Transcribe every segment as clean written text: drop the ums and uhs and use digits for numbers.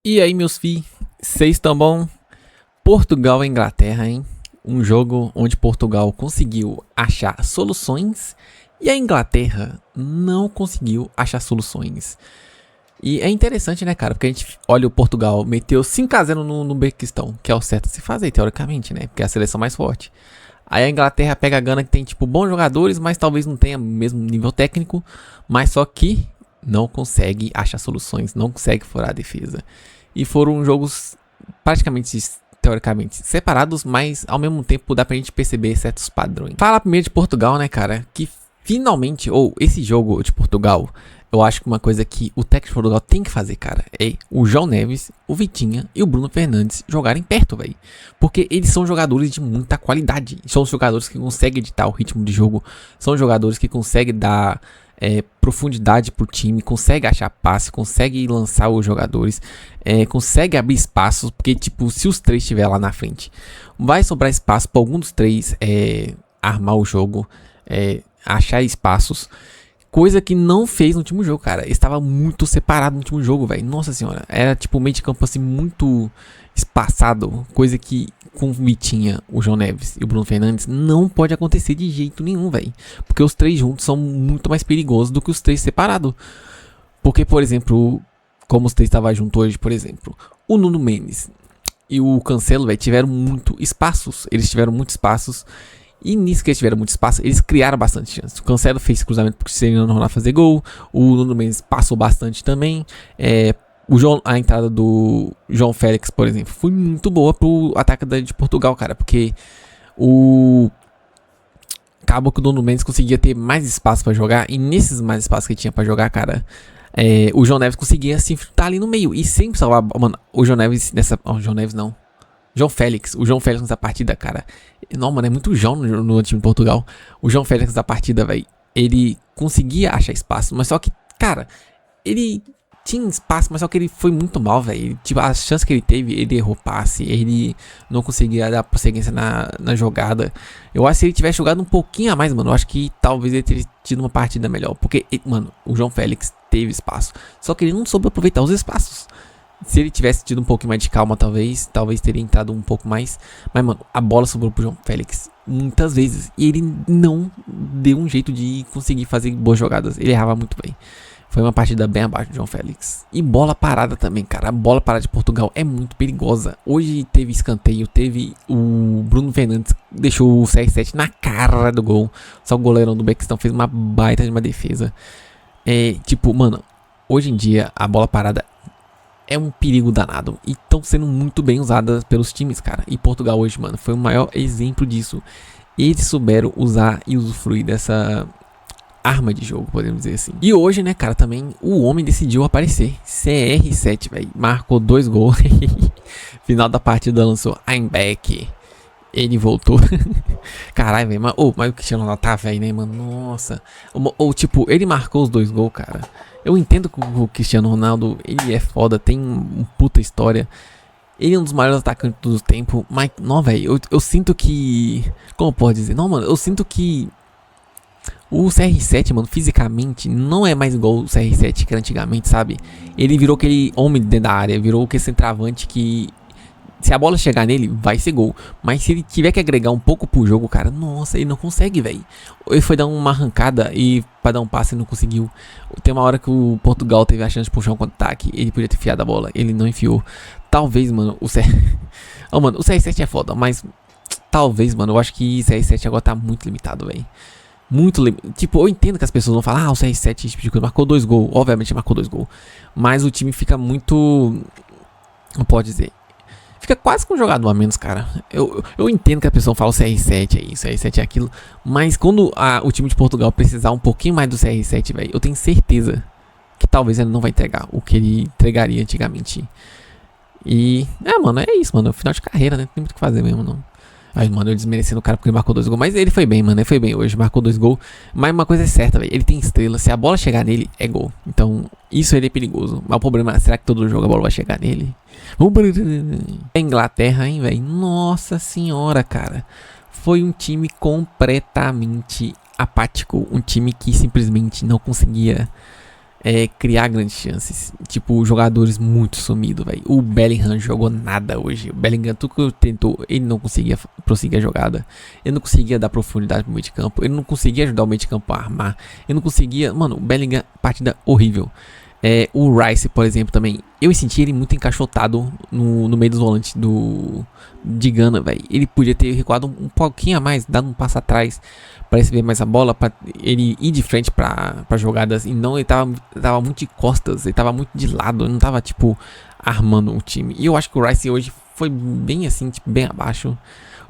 E aí, meus filhos, vocês estão bom? Portugal e Inglaterra, hein? Um jogo onde Portugal conseguiu achar soluções e a Inglaterra não conseguiu achar soluções. E é interessante, né, cara? Porque a gente olha o Portugal, meteu 5-0 no Uzbequistão, que é o certo a se fazer, teoricamente, né? Porque é a seleção mais forte. Aí a Inglaterra pega a Gana, que tem, tipo, bons jogadores, mas talvez não tenha o mesmo nível técnico, mas só que não consegue achar soluções, não consegue furar a defesa. E foram jogos praticamente, teoricamente, separados, mas ao mesmo tempo dá pra gente perceber certos padrões. Fala primeiro de Portugal, né, cara? Que finalmente, ou esse jogo de Portugal, eu acho que uma coisa que o técnico de Portugal tem que fazer, cara, é o João Neves, o Vitinha e o Bruno Fernandes jogarem perto, velho. Porque eles são jogadores de muita qualidade. São os jogadores que conseguem editar o ritmo de jogo. São jogadores que conseguem dar profundidade pro time, consegue achar passe, consegue lançar os jogadores, consegue abrir espaços, porque tipo, se os três estiver lá na frente, vai sobrar espaço para algum dos três armar o jogo, achar espaços, coisa que não fez no último jogo, cara. Estava muito separado no último jogo, velho. Nossa senhora, era tipo meio de campo assim muito espaçado, coisa que com o Vitinha, o João Neves e o Bruno Fernandes não pode acontecer de jeito nenhum, velho. Porque os três juntos são muito mais perigosos do que os três separados. Porque, por exemplo, como os três estavam juntos hoje, por exemplo, o Nuno Mendes e o Cancelo, velho, tiveram muito espaços. Eles tiveram muitos espaços. E nisso que eles tiveram muito espaço, eles criaram bastante chance. O Cancelo fez cruzamento porque seria não fazer gol. O Nuno Mendes passou bastante também. A entrada do João Félix, por exemplo, foi muito boa pro ataque de Portugal, cara. Porque acabou que o Nuno Mendes conseguia ter mais espaço pra jogar. E nesses mais espaços que ele tinha pra jogar, cara, o João Neves conseguia se infiltrar ali no meio. E sempre salvar. Mano, o João Neves nessa. O João Neves não. João Félix. O João Félix nessa partida, cara. Não, mano, é muito João no time de Portugal. O João Félix nessa partida, velho. Ele conseguia achar espaço. Mas só que, cara, ele tinha espaço, mas só que ele foi muito mal, velho. Tipo, a chance que ele teve, ele errou passe, ele não conseguia dar prosseguência na jogada. Eu acho que se ele tivesse jogado um pouquinho a mais, mano, eu acho que talvez ele teria tido uma partida melhor. Porque, mano, o João Félix teve espaço, só que ele não soube aproveitar os espaços. Se ele tivesse tido um pouco mais de calma, talvez teria entrado um pouco mais. Mas, mano, a bola sobrou pro João Félix muitas vezes. E ele não deu um jeito de conseguir fazer boas jogadas. Ele errava muito bem. Foi uma partida bem abaixo do João Félix. E bola parada também, cara. A bola parada de Portugal é muito perigosa. Hoje teve escanteio, teve o Bruno Fernandes, deixou o CR7 na cara do gol. Só o goleirão do Uzbequistão fez uma baita de uma defesa. Tipo, mano, hoje em dia a bola parada é um perigo danado. E estão sendo muito bem usadas pelos times, cara. E Portugal hoje, mano, foi o maior exemplo disso. Eles souberam usar e usufruir dessa arma de jogo, podemos dizer assim. E hoje, né, cara, também o homem decidiu aparecer. CR7, velho. Marcou 2 gols. Final da partida lançou I'm back. Ele voltou. Caralho, velho. Mas o Cristiano Ronaldo tá velho, né, mano? Nossa. Tipo, ele marcou os 2 gols, cara. Eu entendo que o Cristiano Ronaldo, ele é foda, tem uma puta história. Ele é um dos maiores atacantes do tempo. Mas, não, velho, eu sinto que... Como pode dizer? Não, mano, eu sinto que o CR7, mano, fisicamente, não é mais igual o CR7 que era antigamente, sabe? Ele virou aquele homem dentro da área, virou aquele centroavante que... Se a bola chegar nele, vai ser gol. Mas se ele tiver que agregar um pouco pro jogo, cara, nossa, ele não consegue, velho. Ele foi dar uma arrancada e pra dar um passe ele não conseguiu. Tem uma hora que o Portugal teve a chance de puxar um contra-ataque. Ele podia ter enfiado a bola, ele não enfiou. Talvez, mano, o CR7 é foda, mas talvez, mano, eu acho que o CR7 agora tá muito limitado, velho. Muito limitado. Tipo, eu entendo que as pessoas vão falar, o CR7 tipo de coisa, marcou 2 gols. Obviamente marcou 2 gols. Mas o time fica muito... Não pode dizer. Fica quase com um jogador a menos, cara. Eu entendo que a pessoa fala o CR7 é isso, CR7 é aquilo. Mas quando o time de Portugal precisar um pouquinho mais do CR7, velho, eu tenho certeza que talvez ele não vai entregar o que ele entregaria antigamente. E, mano, é isso, mano. Final de carreira, né? Não tem muito o que fazer mesmo, não. Aí, mano, eu desmerecendo o cara porque ele marcou 2 gols. Mas ele foi bem, mano. Ele foi bem hoje. Marcou 2 gols. Mas uma coisa é certa, velho. Ele tem estrela. Se a bola chegar nele, é gol. Então, isso ele é perigoso. Mas o problema é, será que todo jogo a bola vai chegar nele? A Inglaterra, hein, velho? Nossa senhora, cara. Foi um time completamente apático. Um time que simplesmente não conseguia criar grandes chances. Tipo, jogadores muito sumidos, velho. O Bellingham jogou nada hoje. O Bellingham, tudo que tentou, ele não conseguia prosseguir a jogada. Ele não conseguia dar profundidade pro meio de campo. Ele não conseguia ajudar o meio de campo a armar. Ele não conseguia... Mano, o Bellingham, partida horrível. O Rice, por exemplo, também. Eu senti ele muito encaixotado no meio dos volantes de Gana, velho. Ele podia ter recuado um pouquinho a mais, dado um passo atrás para receber mais a bola, para ele ir de frente para jogadas. E não, ele tava muito de costas, ele tava muito de lado, ele não tava, tipo, armando o time. E eu acho que o Rice hoje foi bem assim, tipo, bem abaixo.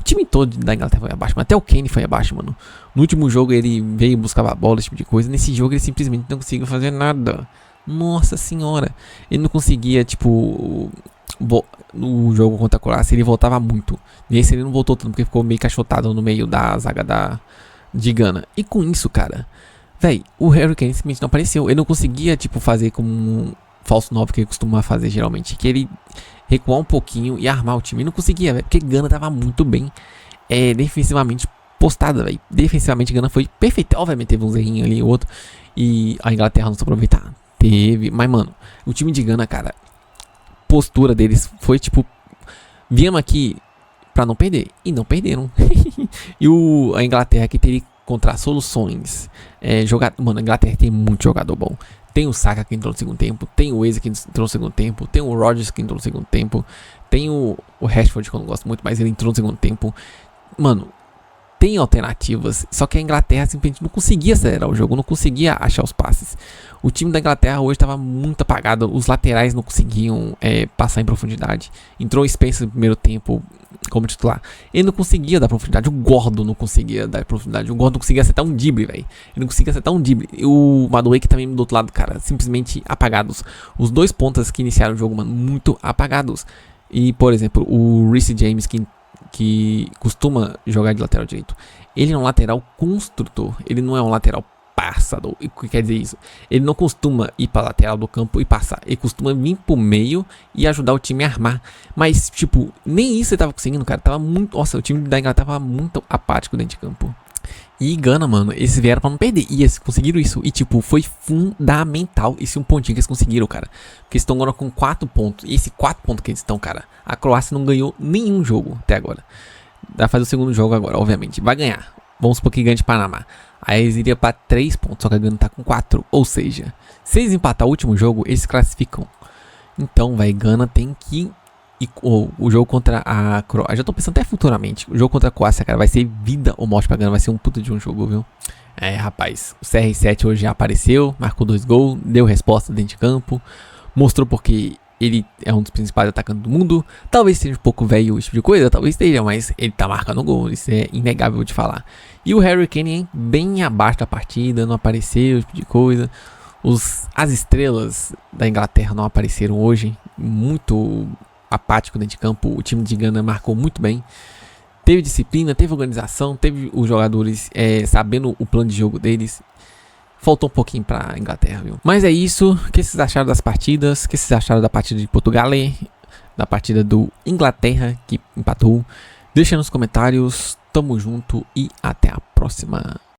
O time todo da Inglaterra foi abaixo, mas até o Kane foi abaixo, mano. No último jogo ele veio buscar a bola, esse tipo de coisa. Nesse jogo ele simplesmente não conseguiu fazer nada. Nossa senhora, ele não conseguia, tipo, no jogo contra a Croácia ele voltava muito. Nesse ele não voltou tanto porque ficou meio cachotado no meio da zaga de Gana. E com isso, cara, véi, o Harry Kane simplesmente não apareceu. Ele não conseguia, tipo, fazer como um falso 9 que ele costuma fazer geralmente, que ele recuar um pouquinho e armar o time. Ele não conseguia, velho, porque Gana tava muito bem defensivamente postada, velho. Defensivamente Gana foi perfeita. Obviamente teve um errinho ali e outro, e a Inglaterra não soube aproveitar. Teve, mas mano, o time de Gana, cara, postura deles foi tipo, viemos aqui pra não perder, e não perderam. E a Inglaterra que teria que encontrar soluções. Mano, a Inglaterra tem muito jogador bom. Tem o Saka que entrou no segundo tempo, tem o Eze que entrou no segundo tempo, tem o Rodgers que entrou no segundo tempo, tem o Rashford que eu não gosto muito, mas ele entrou no segundo tempo. Mano, tem alternativas, só que a Inglaterra simplesmente não conseguia acelerar o jogo, não conseguia achar os passes. O time da Inglaterra hoje estava muito apagado, os laterais não conseguiam passar em profundidade. Entrou o Spencer no primeiro tempo como titular, ele não conseguia dar profundidade, o Gordon não conseguia dar profundidade, o Gordon não conseguia acertar um drible, velho. Ele não conseguia acertar um drible. E o Madueke também do outro lado, cara, simplesmente apagados. Os dois pontas que iniciaram o jogo, mano, muito apagados. E, por exemplo, o Reece James, que costuma jogar de lateral direito, ele é um lateral construtor, ele não é um lateral passador. O que quer dizer isso? Ele não costuma ir para lateral do campo e passar, ele costuma vir pro meio e ajudar o time a armar. Mas, tipo, nem isso ele tava conseguindo, cara. Tava muito. Nossa, o time da Inglaterra tava muito apático dentro de campo. E Gana, mano, eles vieram pra não perder. E eles conseguiram isso. E, tipo, foi fundamental esse um pontinho que eles conseguiram, cara. Porque eles estão agora com 4 pontos. E esse 4 pontos que eles estão, cara, a Croácia não ganhou nenhum jogo até agora. Vai fazer o segundo jogo agora, obviamente. Vai ganhar. Vamos supor que ganhe de Panamá. Aí eles iriam pra 3 pontos. Só que a Gana tá com 4. Ou seja, se eles empatar o último jogo, eles classificam. Então, vai, Gana tem que... o jogo contra a Croácia, já tô pensando até futuramente. O jogo contra a Croácia, cara, vai ser vida ou morte pra Gana. Vai ser um puta de um jogo, viu? Rapaz, o CR7 hoje já apareceu, marcou 2 gols, deu resposta dentro de campo, mostrou porque ele é um dos principais atacantes do mundo. Talvez seja um pouco velho esse tipo de coisa, talvez esteja, mas ele tá marcando gol, isso é inegável de falar. E o Harry Kane, hein, bem abaixo da partida, não apareceu, esse tipo de coisa. As estrelas da Inglaterra não apareceram hoje, muito apático dentro de campo. O time de Gana marcou muito bem. Teve disciplina, teve organização, teve os jogadores sabendo o plano de jogo deles. Faltou um pouquinho pra Inglaterra, viu? Mas é isso. O que vocês acharam das partidas? O que vocês acharam da partida de Portugal? Da partida do Inglaterra, que empatou? Deixa nos comentários. Tamo junto e até a próxima.